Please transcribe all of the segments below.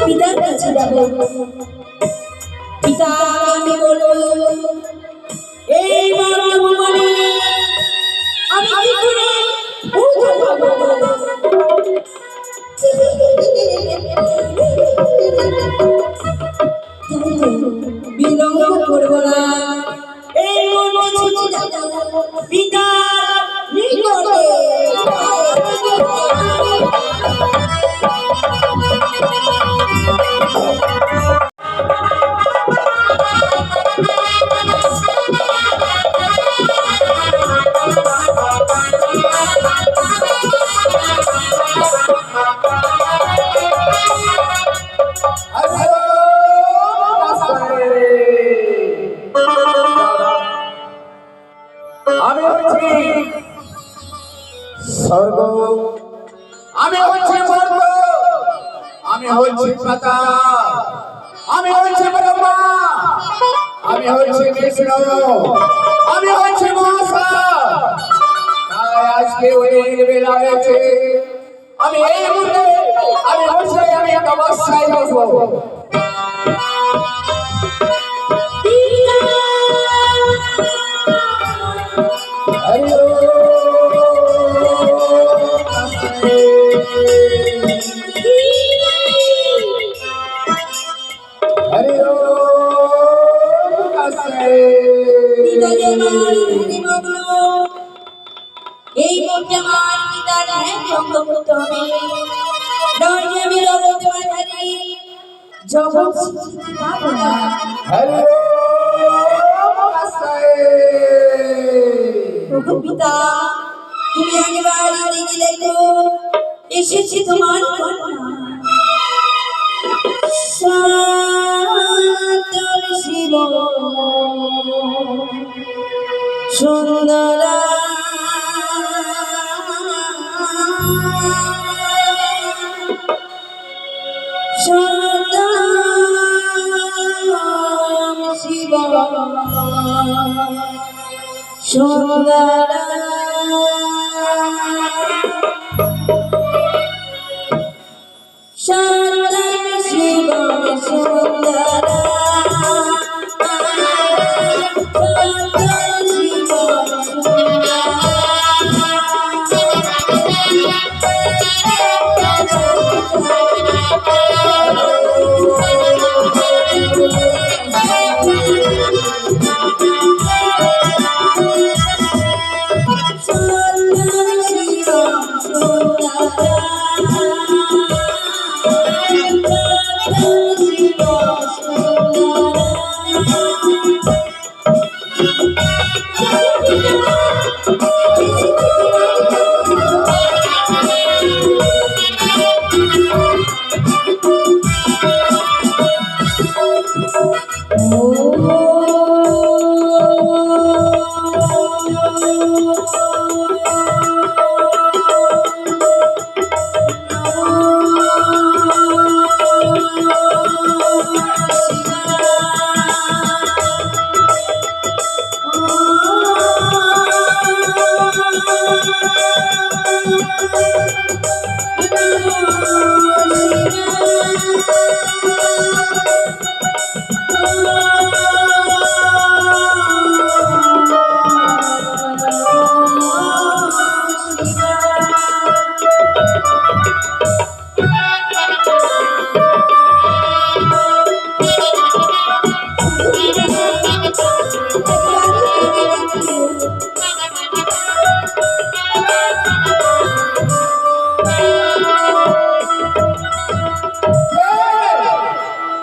পিতার কাছে যাব। পিতা আমি বলবো এই মানে আমি কি করে বিলম্ব করবো না, এই পিতা নিকটে আমি হচ্ছি স্বর্গ, আমি হচ্ছি মর্ত, আমি হচ্ছি পাতা, আমি হচ্ছি ব্রহ্মা, আমি হচ্ছি বিষ্ণু, আমি হচ্ছি মহাশা। তাই আজকে অনেক বেলা হয়েছে, আমি এই মুহূর্তে আমি অবশ্যই আমি তপস্যায় বসবো। এই মুহূর্তে আমার পিতার ভঙ্গ করতে হবে, নয় যে আমি জগৎ মাঝারি জগৎ পাবো না। পিতা তুমি একবার দেখে দেখো, এসেছি তোমার কন্যা সাতর শিব সুন্দরা সদাম শিব সুন্দরা সদাম শিব সুন্দরা সদাম শিব সুন্দরা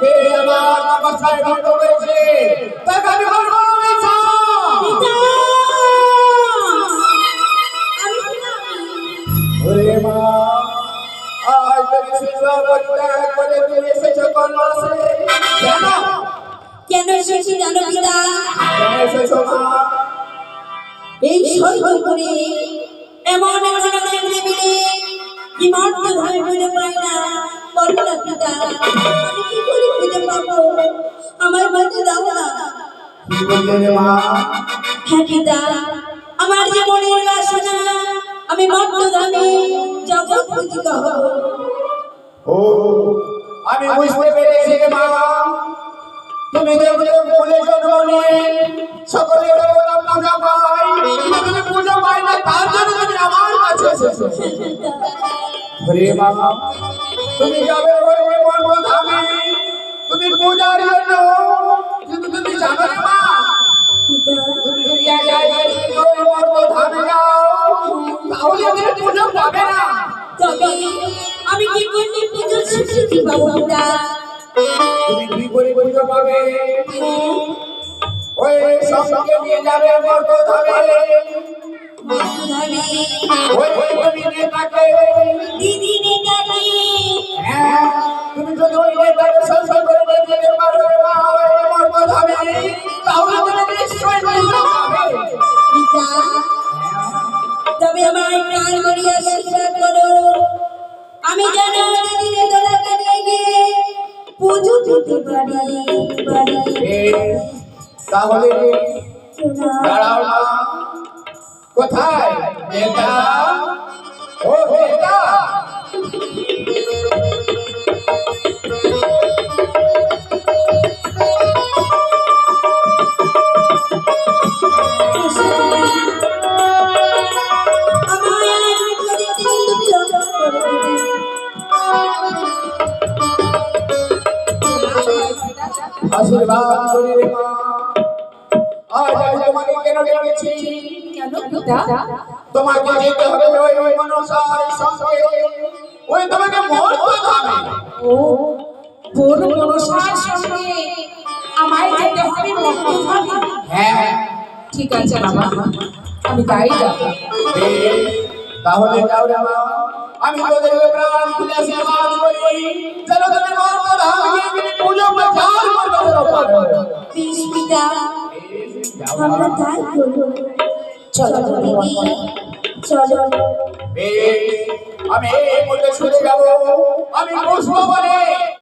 কে আমার তপস্যায় ভঙ্গ করেছে তাকে আমি মারব না। ওরে মা, আজ তুমি শিশু পরিত্যাগ করে তুমি এসেছো কন্যাশ্রী। কেন এসেছি জানো পিতা? কেন এসেছো মা? এই সর্বপুরে এমন একজন দেবী কি মর্ত ধরে খুঁজে পাই না, বলো না পিতা, আমি কি করে খুঁজে পাবো? আমার মনে দাও না। কি বললে রে মা? হ্যাঁ পিতা, আমার যে মনের বাসনা, আমি মর্ত ধামে জগৎ পূজিকা হব। ও, আমি বুঝতে পেরেছি রে মা, তুমি দেবদেব বলে জন্ম নিয়ে সকলে দেবতা পূজা পাই, তুমি পূজা পাই না তার জন্য তুমি আমার কাছে এসেছো। রে মা, তুমি যাবে ওই মর্ম ধামে, তুমি পূজার জন্য, কিন্তু তুমি জানো রে মা, পিতা, তুমি যদি এক জায়গায় ওই মর্ম ধামে যাও তাহলে তুমি পূজা পাবে না। তবে আমি কি করলে পুজোর স্বীকৃতি পাবো পিতা? তুমি কি করে পূজা পাবে? ওই সঙ্গে নিয়ে যাবে মর্ম ধামে, মর্ত ধামে ওই তুমি নেতাকে, দিদি নেতাকে হ্যাঁ, তুমি যদি ওই নেতাকে সংসার করে দিতে পারো মা ওই মর্ম ধামে, তাহলে তুমি নিশ্চয়ই পূজা পাবে। পিতা, তবে আমার প্রাণ করিয়া স্বীকার করো, আমি যেন দিদি নেতাকে নিয়ে গিয়ে পুজো দিতে পারি। তাহলে দাঁড়াও না, কোথায় নেতা? ও নেতা, আশীর্বাদ করি রে মা, আজ আমি তোমাকে কেন ডেকেছি? তোমাকে যেতে হবে ওই মনসার সঙ্গে, ওই তোমাকে মর্ত ধামে। ও বড় মনসার সঙ্গে আমায় যেতে হবে মর্তধামে। হ্যাঁ, ঠিক আছে বাবা, আমি তাই যাব। বেশ। তাহলে যাও রে মা, আমি তোদেরকে প্রাণ খুলে আশীর্বাদ করি যেন তোদের মন ভাঙিয়ে পুজো প্রচার করবে। বেশ পিতা, আমরা তাই করব। চলো দিদি, চলো। বেশ, আমি এই মুহূর্তে চলে যাব। আমি পুষ্প বনে